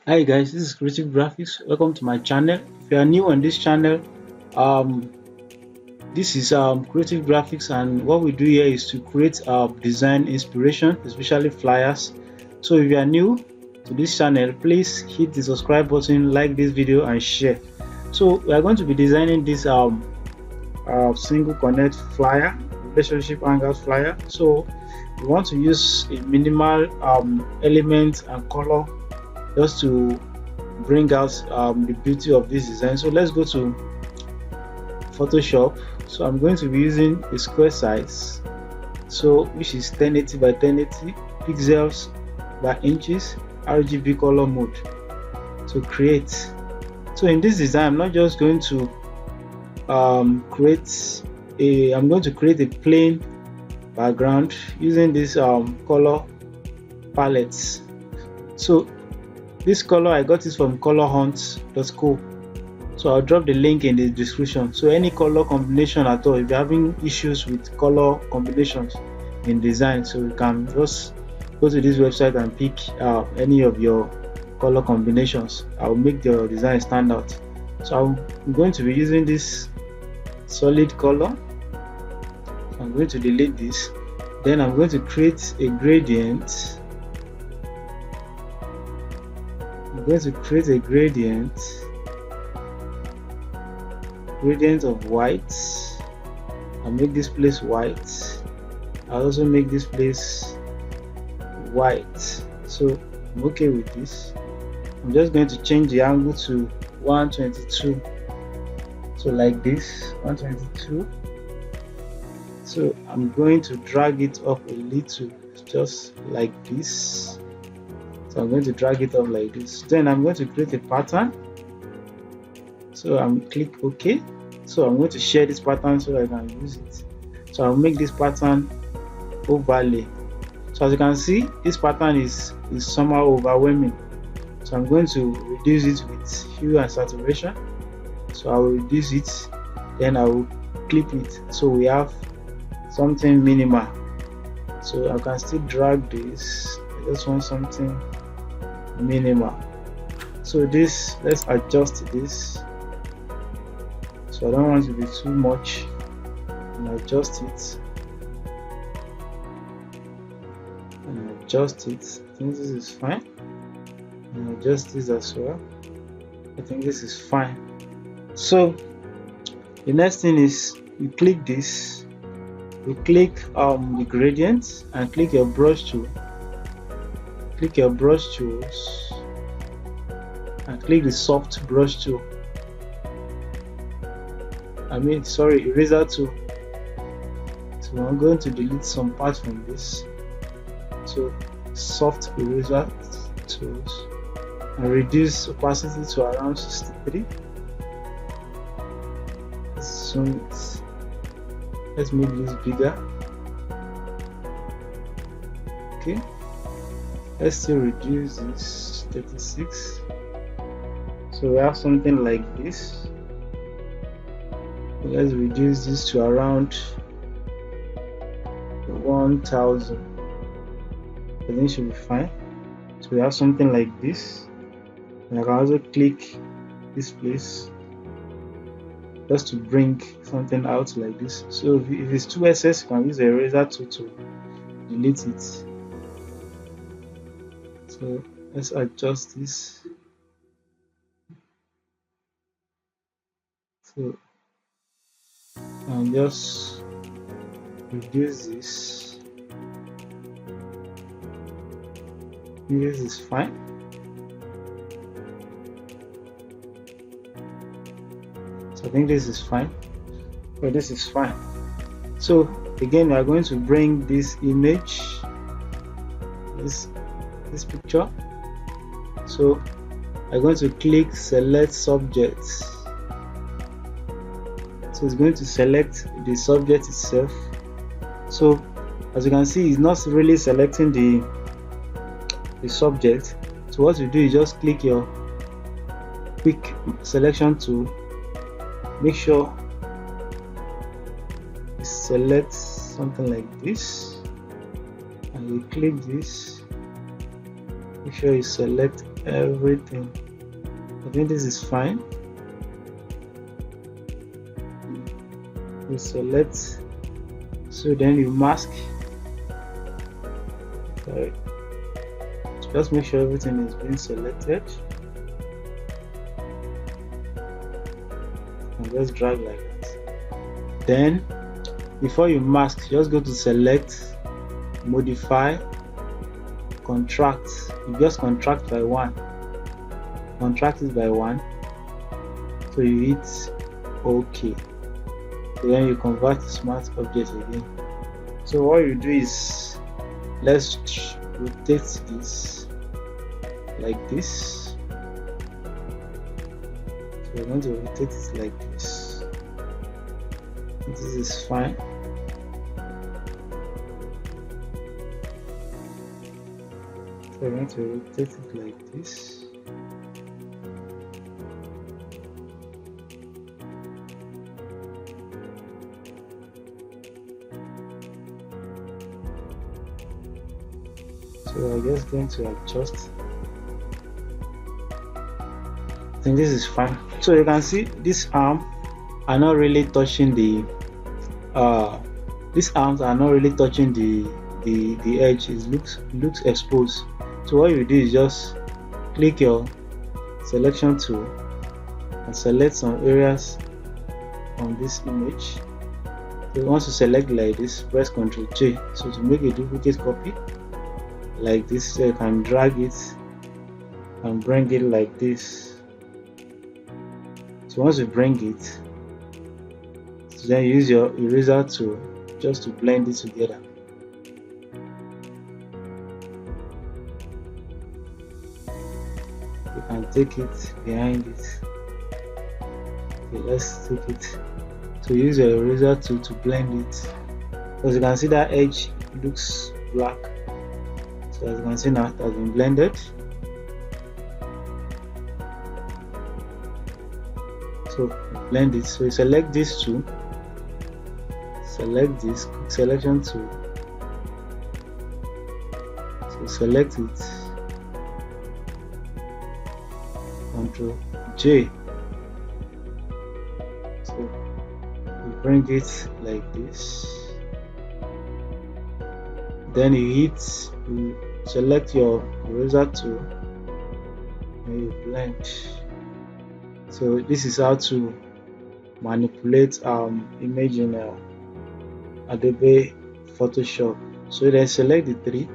Hi guys, this is Creative Graphics. Welcome to my channel. If you are new on this channel, um, this is Creative Graphics, and what we do here is to create design inspiration, especially flyers. So if you are new to this channel, please hit the subscribe button, like this video, and share. So we are going to be designing this single connect flyer, relationship hangouts flyer. So we want to use a minimal element and color just to bring out the beauty of this design. So let's go to Photoshop. So I'm going to be using a square size, so which is 1080 by 1080 pixels by inches, RGB color mode to create. So in this design, I'm not just going to I'm going to create a plain background using this color palettes. So this color I got it from colorhunt.co. So I'll drop the link in the description. So any color combination at all, if you're having issues with color combinations in design, so you can just go to this website and pick any of your color combinations. I'll make your design stand out. So I'm going to be using this solid color. I'm going to delete this. Then I'm going to create a gradient. I'm going to create a gradient of white. I'll make this place white. I'll also make this place white. So I'm okay with this. I'm just going to change the angle to 122. So like this, 122. So I'm going to drag it up a little, just like this. So I'm going to drag it up like this. Then I'm going to create a pattern. So I'm click OK. So I'm going to share this pattern so I can use it. So I'll make this pattern overlay. So as you can see, this pattern is somehow overwhelming. So I'm going to reduce it with hue and saturation. So I will reduce it, then I will clip it. So we have something minimal. So I can still drag this. I just want something minimal. So this, let's adjust this. So I don't want it to be too much, and adjust it. And adjust it. I think this is fine. And adjust this as well. I think this is fine. So the next thing is you click this. You click the gradient and click your brush tool. Click your brush tools and click the soft brush tool. Eraser tool. So I'm going to delete some parts from this. So soft eraser tools and reduce opacity to around 63. So let's make this bigger. Okay. Let's still reduce this 36. So we have something like this. Let's reduce this to around 1000. I think it should be fine. So we have something like this. And I can also click this place just to bring something out like this. So if it's too excess, you can use the eraser tool to delete it. So let's adjust this. So and just reduce this. This is fine. So I think this is fine. But this is fine. So again, we are going to bring this image, this picture. So I'm going to click select subject. So it's going to select the subject itself. So as you can see, it's not really selecting the subject. So what you do is just click your quick selection tool. Make sure you select something like this, and you click this. Make sure you select everything. I think this is fine. You select, so then you mask. Sorry. Just make sure everything is being selected. And just drag like that. Then, before you mask, just go to select, modify, contract. You just contract by 1. Contract it by 1. So you hit OK. So then you convert to smart object again. So what you do is, let's rotate this like this. So we're going to rotate it like this. This is fine. So we're going to rotate it like this. So I'm just going to adjust. I think this is fine. So you can see this arm are not really touching the these arms are not really touching the edge. It looks exposed. So what you do is just click your selection tool and select some areas on this image. So once you select like this, press Ctrl J. So to make a duplicate copy like this, so you can drag it and bring it like this. So once you bring it, so then use your eraser tool just to blend it together. You can take it behind it. Okay, let's take it. So use your eraser tool to blend it. As you can see, that edge looks black. So as you can see now, it has been blended. So blend it. So you select these two, select this, quick selection tool. So select it, Ctrl J. So you bring it like this. Then you select your eraser tool and you blend. So this is how to manipulate image in Adobe Photoshop. So then select the 3,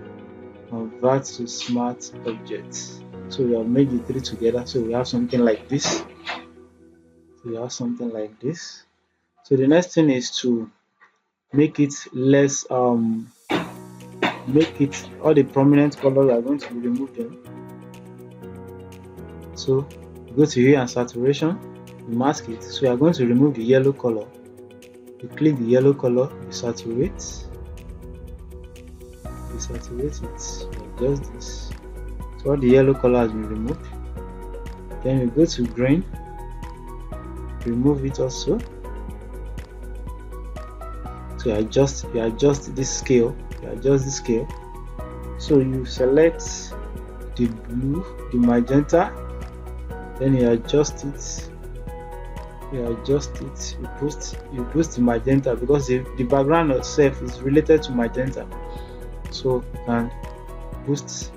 convert to smart objects. So we have made the 3 together. So we have something like this. So we have something like this. So the next thing is to make it less make it all the prominent colors are going to remove them. So go to hue and saturation, you mask it. So you are going to remove the yellow color. You click the yellow color, you saturate it like just this. So all the yellow color has been removed. Then you go to green, remove it also. So you adjust this scale. So you select the blue, the magenta, then you adjust it. You boost the magenta because the background itself is related to magenta. So you can boost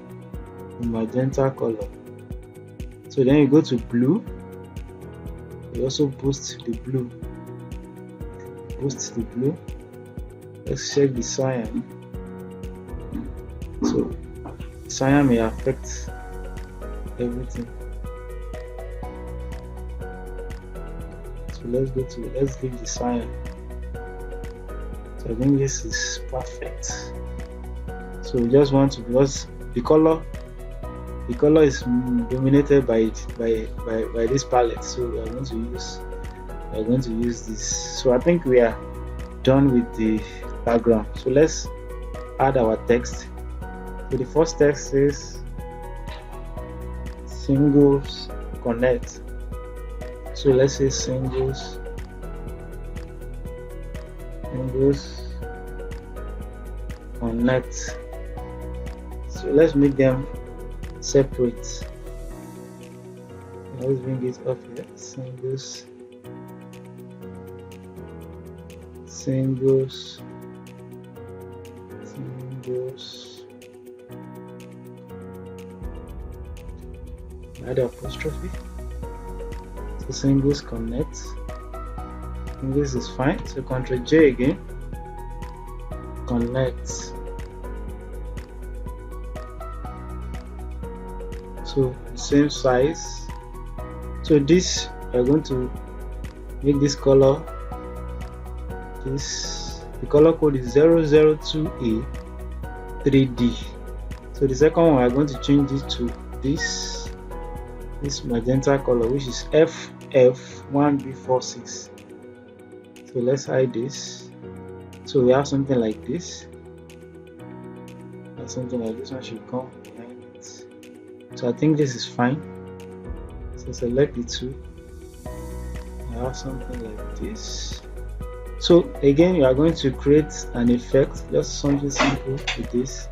the magenta color. So then you go to blue. You also boost the blue. Let's check the cyan. So cyan may affect everything. So let's leave the cyan. So I think this is perfect. So we just want to, because the color is dominated by this palette. So we are going to use this. So I think we are done with the background. So let's add our text. So the first text says singles connect. So let's say singles connect. So let's make them separate. let's bring it up here. Singles. Add apostrophe. So singles connect. And this is fine. So Ctrl J again. Connect. So the same size. So this we are going to make this color. The color code is 002A 3D. So the second one we are going to change it to this magenta color, which is FF1B46. So let's hide this. So we have something like this. And something like this one should come behind it. So I think this is fine. So select the two. I have something like this. So again, you are going to create an effect, just something simple with this.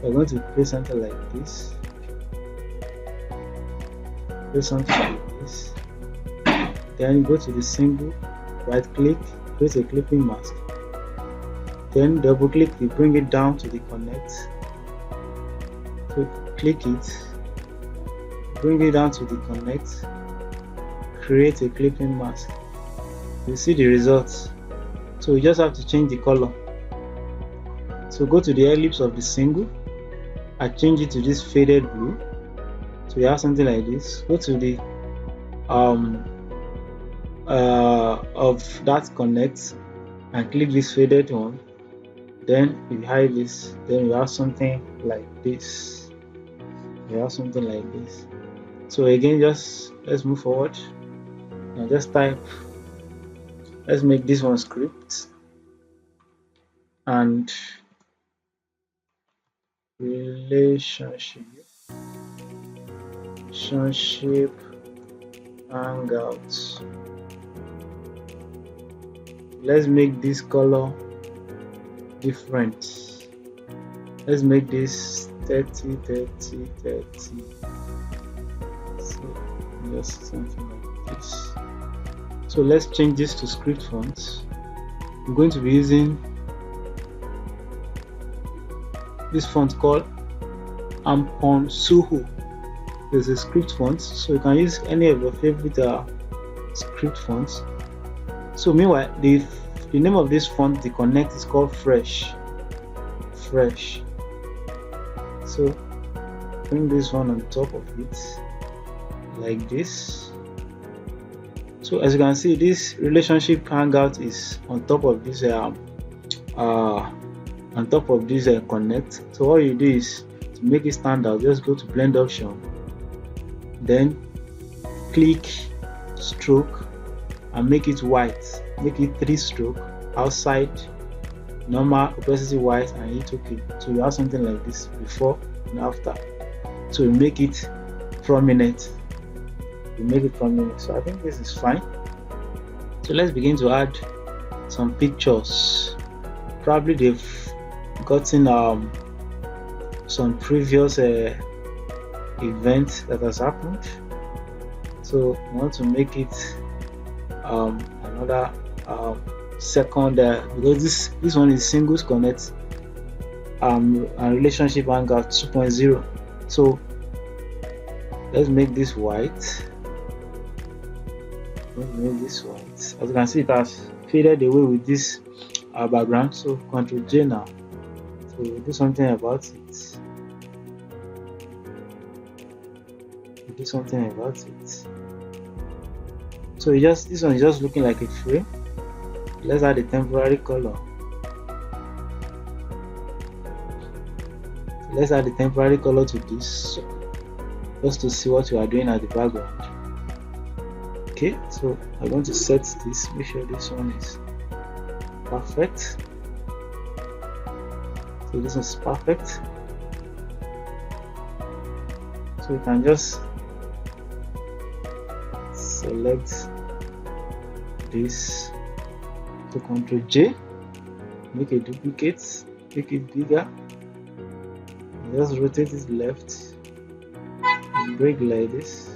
We're going to create something like this. Create something like this. Then go to the symbol, right click, create a clipping mask. Then double click to bring it down to the connect. So click it, bring it down to the connect, create a clipping mask. You see the results. So you just have to change the color. So go to the ellipse of the single. I change it to this faded blue. So you have something like this. Go to the of that connect and click this faded one. Then you hide this. Then you have something like this. You have something like this. So again, just let's move forward and just type. Let's make this one script and relationship hangouts. Let's make this color different. Let's make this 30. So just something like this. So let's change this to script fonts. I'm going to be using this font called Ampon Suhu. There's a script font, so you can use any of your favorite script fonts. So meanwhile, the name of this font, the connect, is called Fresh. So bring this one on top of it like this. So as you can see, this relationship hangout is on top of this connect. So all you do is to make it stand out, just go to blend option, then click stroke and make it white. Make it 3 stroke, outside, normal, opacity white, and hit OK. So you have something like this before and after. So you make it prominent. So I think this is fine. So let's begin to add some pictures. Probably they've gotten some previous event that has happened. So we want to make it another second because this one is singles connect and relationship hangout 2.0. So let's make this white. As you can see, it has faded away with this background. So Ctrl J now. So we'll do something about it. So this one is just looking like a frame. Let's add a temporary color. Let's add a temporary color to this, just to see what we are doing at the background. Okay, so I'm going to set this, make sure this one is perfect. So this is perfect. So you can just select this to Ctrl J, make a duplicate, make it bigger, and just rotate it left and break like this.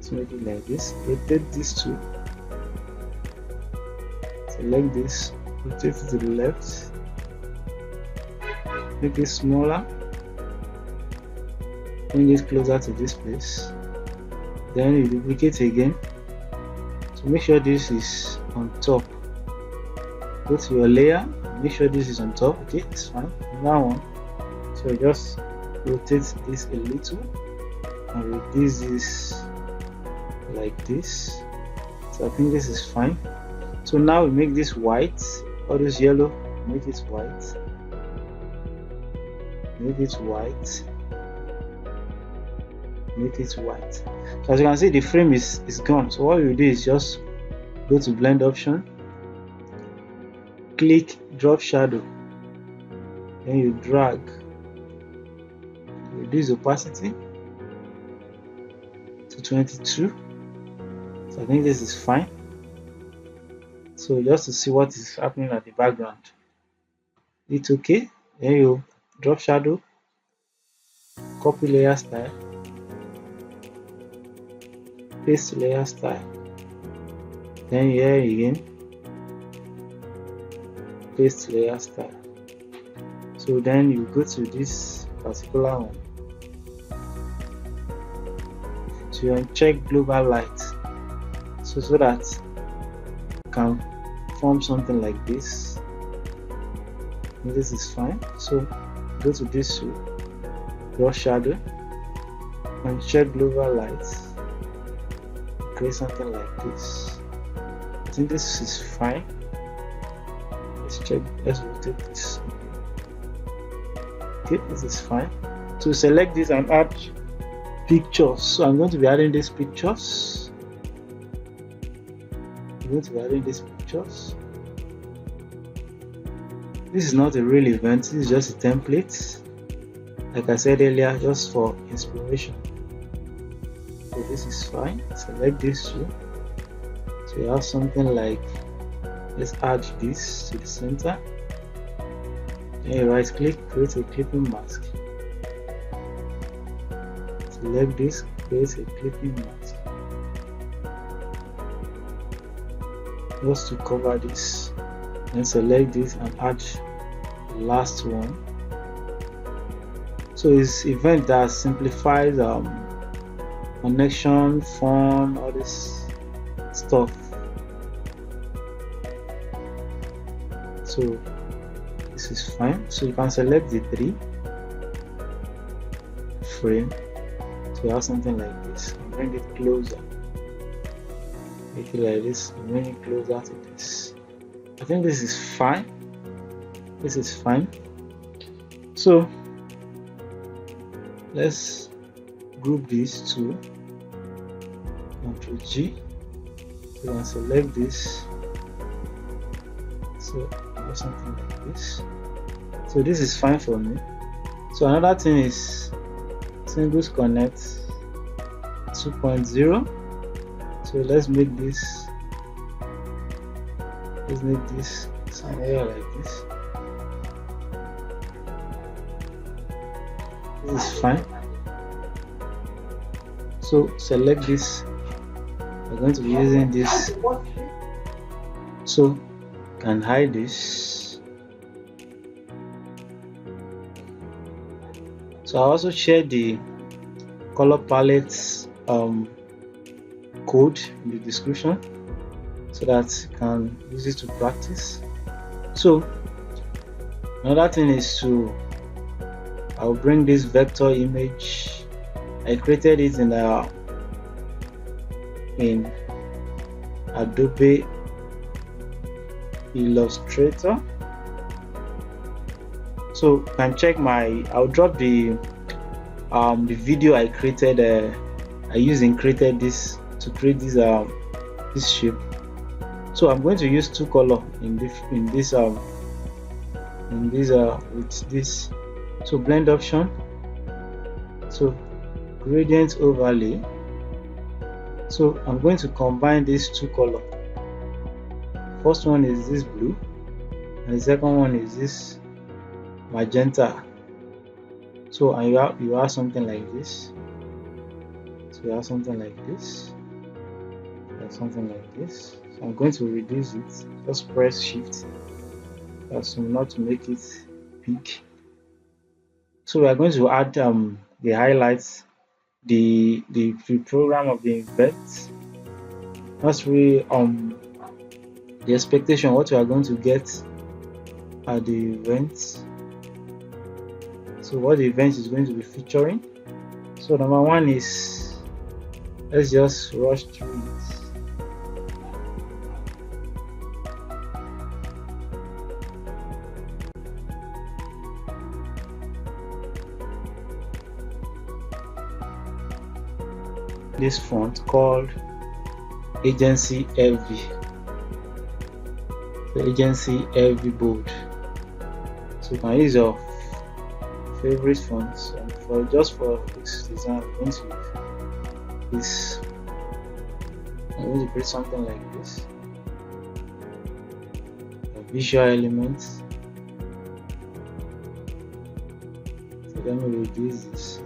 Let's make it like this. Rotate these two. Select this, rotate it to the left, make it smaller, bring it closer to this place. Then you duplicate again. So make sure this is on top. Go to your layer, make sure this is on top. Okay, it's fine. Another one. So just rotate this a little and reduce this like this. So I think this is fine. So now we make this white, all this yellow, make it white, make it white, make it white. So as you can see, the frame is gone. So what you do is just go to blend option, click drop shadow, then you drag, reduce opacity to 22. So I think this is fine. So just to see what is happening at the background, it's okay. Then you drop shadow, copy layer style, paste layer style, then here again, paste layer style. So then you go to this particular one, so you uncheck global light, so that you can form something like this. And this is fine. So go to this brush shadow, uncheck global light, create something like this. I think this is fine. Let's check, let's rotate this. Okay, this is fine. So select this and add pictures. So I'm going to be adding these pictures. I'm going to be adding these pictures. This is not a real event, this is just a template. Like I said earlier, just for inspiration. So this is fine. Select this two. So you have something like, let's add this to the center. Then you right click, create a clipping mask. Select this, create a clipping mask. Just to cover this. Then select this and add the last one. So it's event that simplifies connection, fun, all this stuff. So this is fine. So you can select the 3 frame. So you have something like this and bring it closer. Make it like this and bring it closer to this. I think this is fine. This is fine. So let's group these two. Ctrl G. So you can select this. So something like this. So this is fine for me. So another thing is singles connect 2.0. So let's make this somewhere like this. This is fine. So select this. We're going to be using this. So can hide this. So I also share the color palettes code in the description so that you can use it to practice. So another thing is I'll bring this vector image. I created it in Adobe Illustrator. So you can check I'll drop the video I created. Created this to create this shape. So I'm going to use 2 color with this. So blend option. So gradient overlay. So I'm going to combine these 2 color. First one is this blue and the second one is this magenta. So and you have something like this. So you have something like this. something like this. So I'm going to reduce it. Just press shift as not to make it big. So we are going to add the highlights, the program of the event. That's really the expectation, what we are going to get at the event. So what the event is going to be featuring. So number one is, let's just rush through it. This font called Agency LV. So Agency LV bold. So you can use your favorite fonts, and for this design, I'm going to use this. I'm going to create something like this. A visual element. So let me reduce this.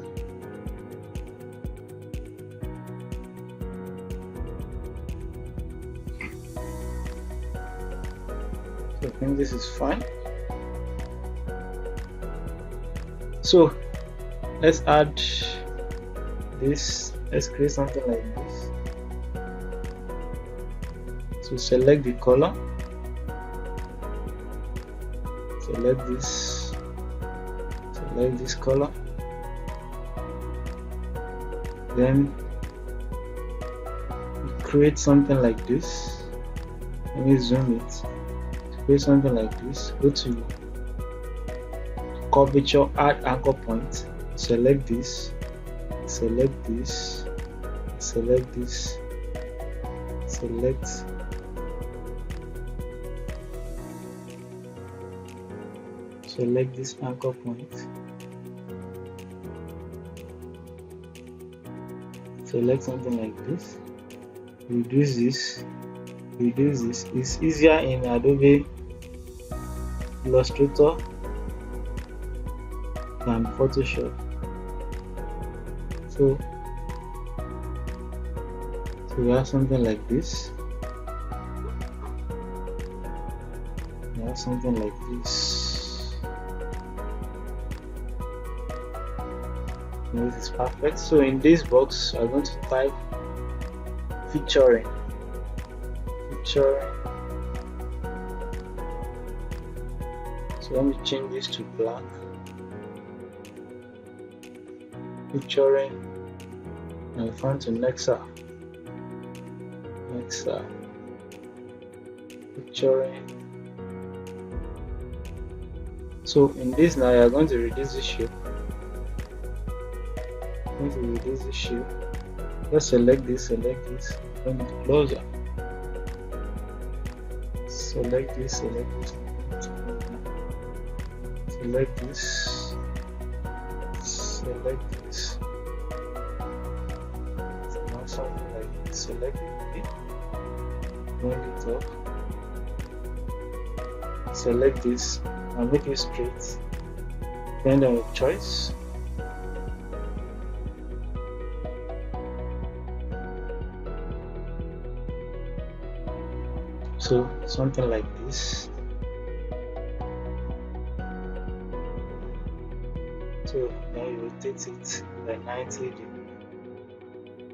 So I think this is fine. So let's add this. Let's create something like this. So select the color, select this color, then create something like this. Let me zoom it. Create something like this. Go to curvature, add anchor point, select this, select this, select this, select this anchor point, select something like this, reduce this. It's easier in Adobe Illustrator than Photoshop. So we have something like this. We have something like this. And this is perfect. So in this box, I'm going to type featuring. So let me change this to black. Featuring, and front to Nexa. Featuring. So in this now, you are going to reduce the shape. Just select this, bring it closer. Select this, select this. Now something like this. Select it, bring it up. Select this and make it straight. Depend on your choice. So something like this. So now you rotate it by 90 degrees.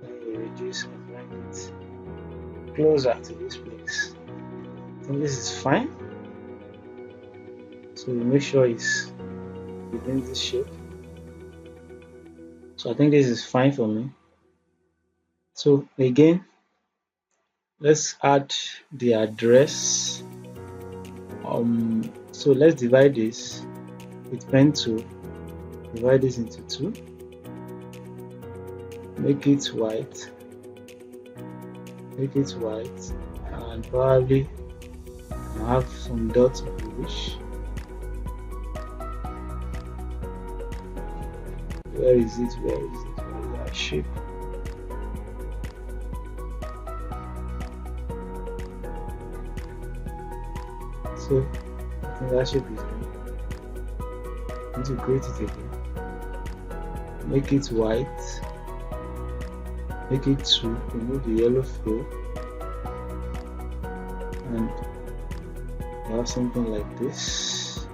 Then you reduce and bring it closer to this place. And this is fine. So you make sure it's within this shape. So I think this is fine for me. So again, let's add the address. So let's divide this with pen tool. Divide this into two. Make it white. And probably have some dots if you wish. Where is it? Where is our shape? So I think that shape is good. Integrate it again. Make it white. Make it 2. Remove the yellow fill. and we have something like this,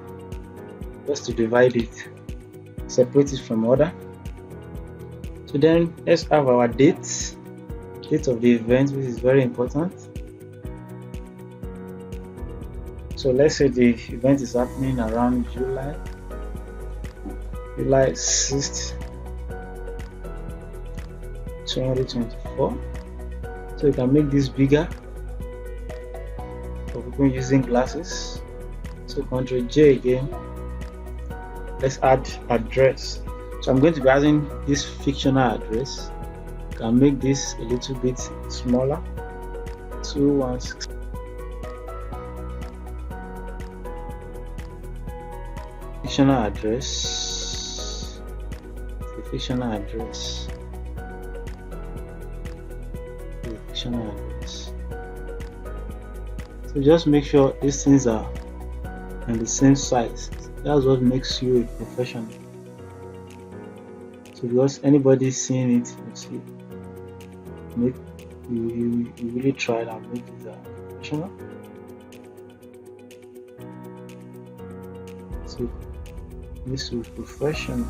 just to divide it, separate it from other. So then let's have our date of the event, which is very important. So let's say the event is happening around July 6th, 2024. So you can make this bigger for people using glasses. So Ctrl J again. Let's add address. So I'm going to be adding this fictional address. You can make this a little bit smaller. 216. Fictional address. The fictional address. The fictional address. So just make sure these things are on the same size. That's what makes you a professional. So because anybody seeing it, you see, you really try and make it professional. So this is professional.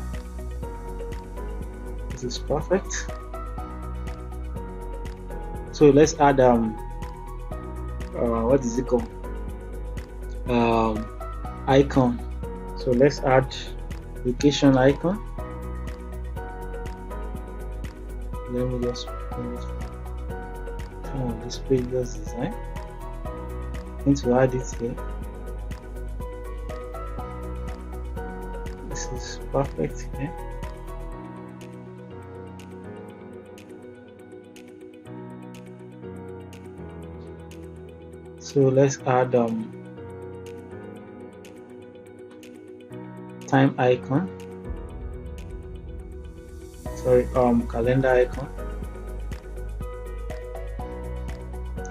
This is perfect. So let's add what is it called? Icon. So let's add location icon. Let me just turn on this previous design. I'm going to add it here. This is perfect here. So let's add time icon. Sorry, calendar icon.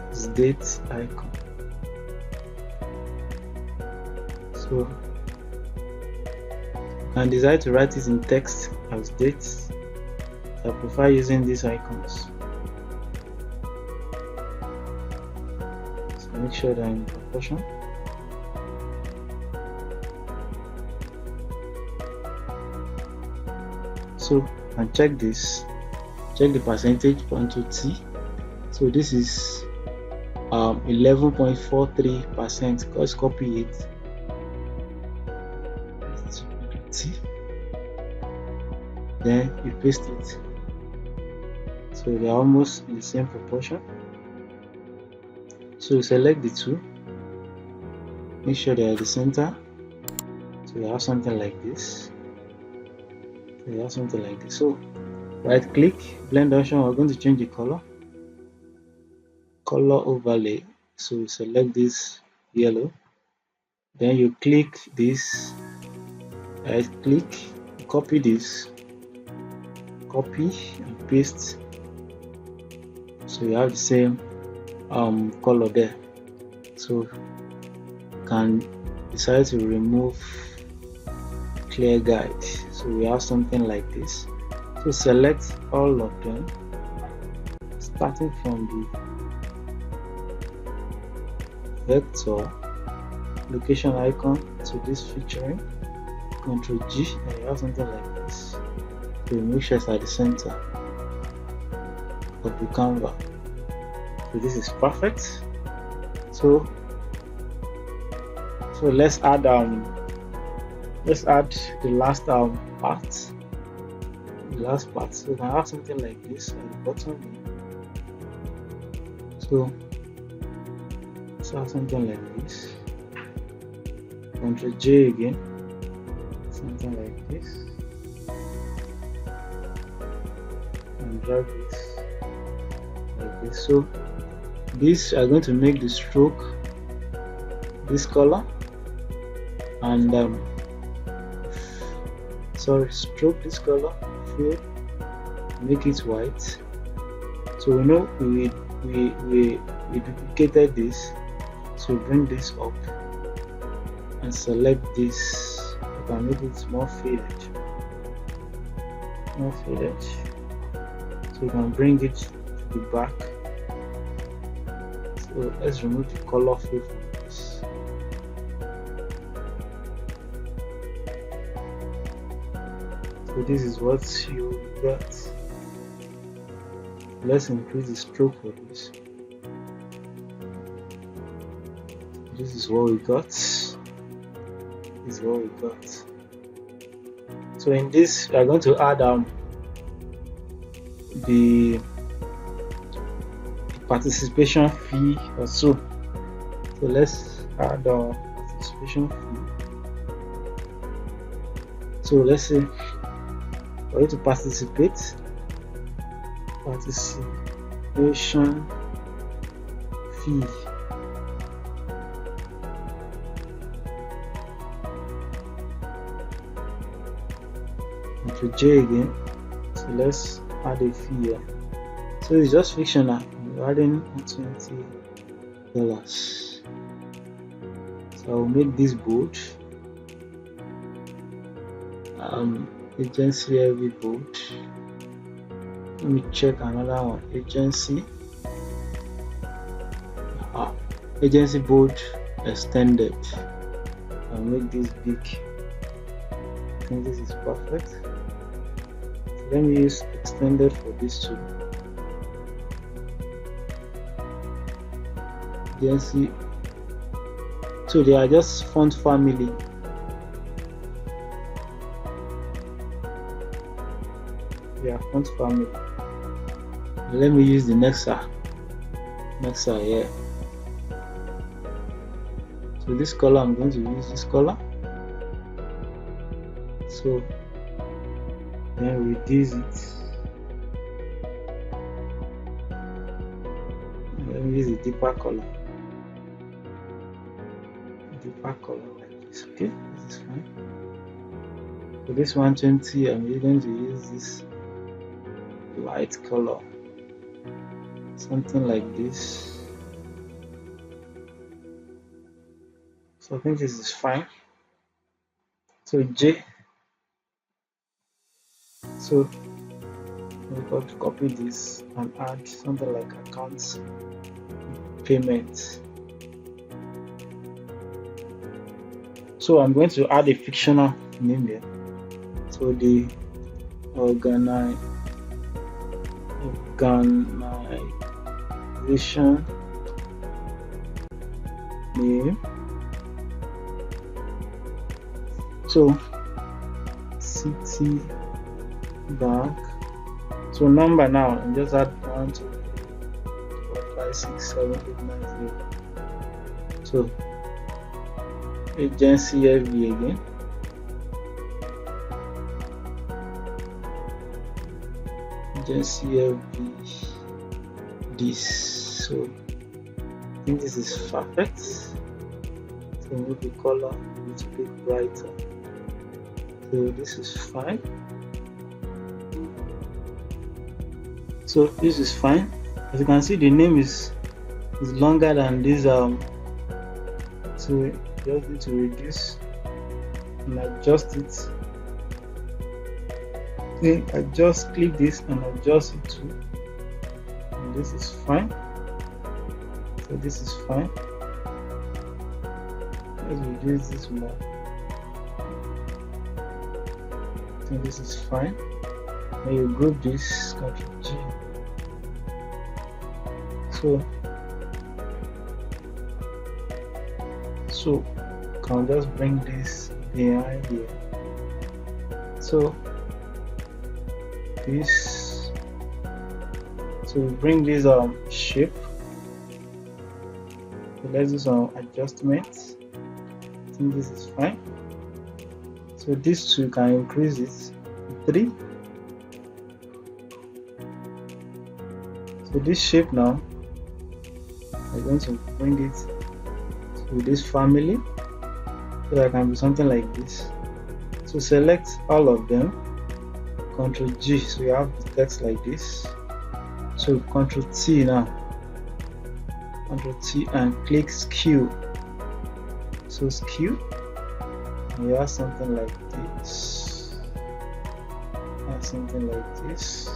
This date icon. So you can decide to write it in text as dates. I prefer using these icons. So make sure they're in proportion. So and check this, check the percentage, Ctrl T. So this is 11.43%. Let's copy it. T. Then you paste it. So they are almost in the same proportion. So select the two. Make sure they are at the center. So you have something like this. So right click, blend option. We're going to change the color overlay. So you select this yellow, then you click this, right click, copy this, copy and paste. So you have the same color there. So you can decide to remove clear guide. So we have something like this. So select all of them, starting from the vector location icon to this featuring. Ctrl G, and you have something like this. So make sure it's at the center of the canvas. So this is perfect. So let's add the last part. So we can have something like this at the bottom. So let's have something like this. Ctrl J again. Something like this. And drag this like this. So these are going to make the stroke this color, and stroke this color, fill, make it white. So we know we duplicated this, so bring this up and select this. You can make it more faded, so you can bring it to the back. So So let's remove the color fill from this. So this is what you got. Let's increase the stroke for this. This is what we got. This is what we got. So in this, we are going to add the participation fee or so. So let's add our participation fee. So let's say for you to participate, participation fee. And to J again. So let's add a fee here. So it's just fictional. We're adding $20. So I'll make this bold. Agency heavy bold. Let me check another one. Agency. Agency bold extended. I'll make this big. I think this is perfect. So let me use extended for this too. Agency. So they are just font family. Yeah, font family. Let me use the Nexa here. So this color, I'm going to use this color. So then reduce it. Let me use a deeper color. Deeper color like this. Okay, this is fine. For this 120, I'm going to use this light color, something like this. So I think this is fine. So J. So we've got to copy this and add something like accounts payment. So I'm going to add a fictional name here. So the organization name. So City Bank. So number now, and just add 1, 2, 3, 4, 5, 6, 7, 8, 9, 0. So agency FB again. Agency FB this. So I think this is perfect. So make the color a little bit brighter. So this is fine. So this is fine. As you can see, the name is longer than this. So just need to reduce and adjust it. Then I just click this and adjust it too. And this is fine. So this is fine. Let's reduce this more. I think this is fine. Then you group this, Ctrl G. So can just bring this behind here. So this, so bring this shape. So let's do some adjustments. I think this is fine. So this two can increase it to 3. So this shape now, I'm going to bring it to this family, so that can be something like this. So select all of them, Ctrl G, so you have the text like this. So Ctrl T now, Ctrl T and click skew. So skew, and you have something like this, and something like this,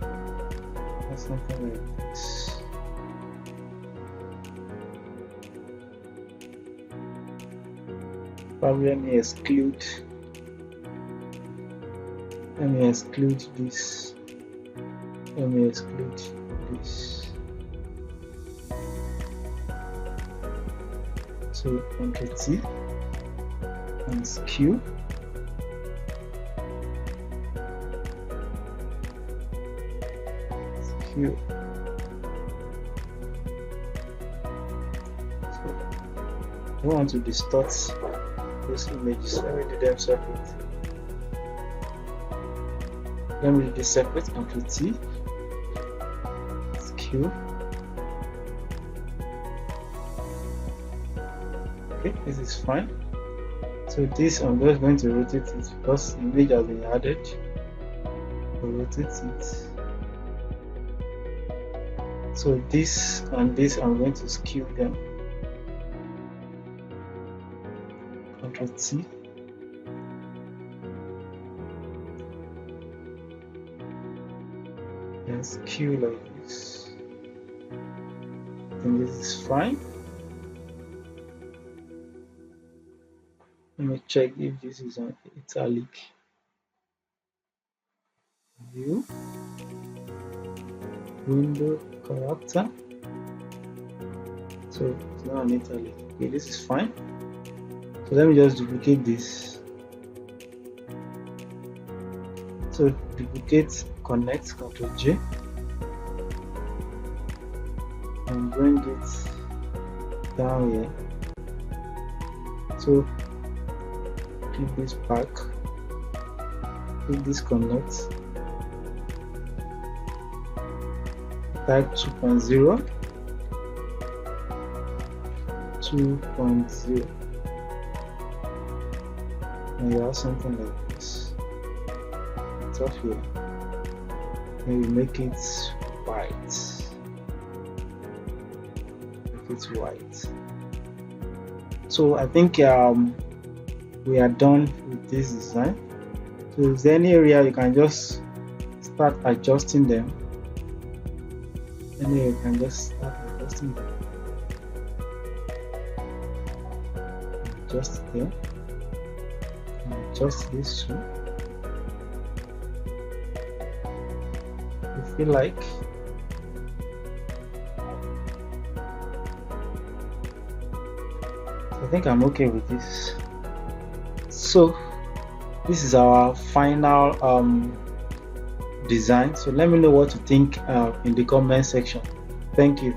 and something like this. Probably let me exclude this. Let me exclude this. So Ctrl T and skew. Skew. So I don't want to distort those images. Let me do them separate. Let me do this separate. Ctrl T. Skew. Okay, this is fine. So this I'm just going to rotate it because the image has been added. I'll rotate it. So this and this I'm going to skew them. Ctrl T. Then skew like this. I think this is fine. Let me check if this is an italic. View, window, character. So it's not an italic. Okay, this is fine. So let me just duplicate this. So duplicate, connect, Ctrl J, and bring it down here. So click this back, click this connect, type 2.0, 2.0, and you have something like this. It's off here. And you make it white. Make it white. So I think we are done with this design. So is there any area you can just start adjusting them? Any area you can just start adjusting them. Adjust there. Adjust this too. If you like. I think I'm okay with this. So this is our final design. So let me know what you think in the comment section. Thank you.